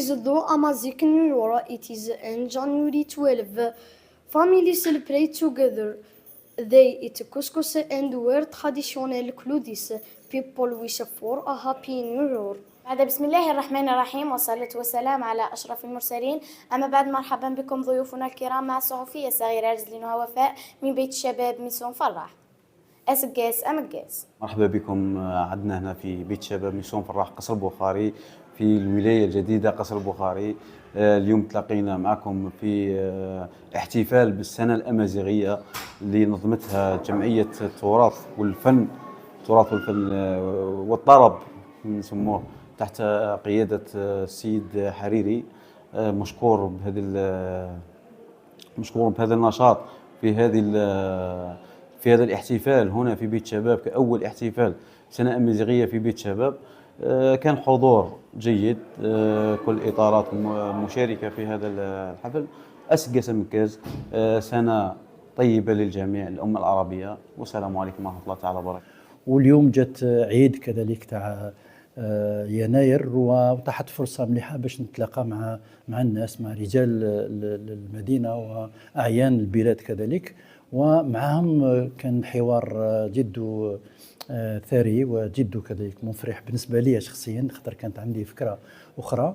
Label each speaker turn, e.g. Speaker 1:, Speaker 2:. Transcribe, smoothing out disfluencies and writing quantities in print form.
Speaker 1: is the Amazigh New Year. It is on January 12. Families celebrate together. They eat couscous and wear traditional clothes. People wish for a happy New Year.
Speaker 2: بعد بسم الله الرحمن الرحيم والصلاة والسلام على أشرف المرسلين. أما بعد، مرحبا بكم ضيوفنا الكرام مع الصحفية الصغيرة رزلين وفاء من بيت الشباب ميسون فرح. أسقاس أمقاس.
Speaker 3: مرحبا بكم عندنا هنا في بيت شباب ميسون فرح قصر البخاري في الولاية الجديدة قصر البخاري. اليوم تلاقينا معكم في احتفال بالسنة الأمازيغية اللي نظمتها جمعية التراث والفن والطرب نسموه تحت قيادة السيد حريري. مشكور بهذا النشاط في هذا الاحتفال هنا في بيت شباب كأول احتفال سنة أمازيغية في بيت شباب. كان حضور جيد، كل إطارات مشاركة في هذا الحفل. أسقاس أمكاز، سنة طيبة للجميع الأمة العربية، والسلام عليكم ورحمة الله تعالى وبركاته.
Speaker 4: واليوم جات عيد كذلك تاع يناير، وتحت فرصة مليحة باش نتلاقى مع الناس، مع رجال المدينة وأعيان البلاد كذلك، ومعهم كان حوار جد ثري وجد كذلك مفرح بالنسبة لي شخصيا، خاطر كانت عندي فكرة أخرى.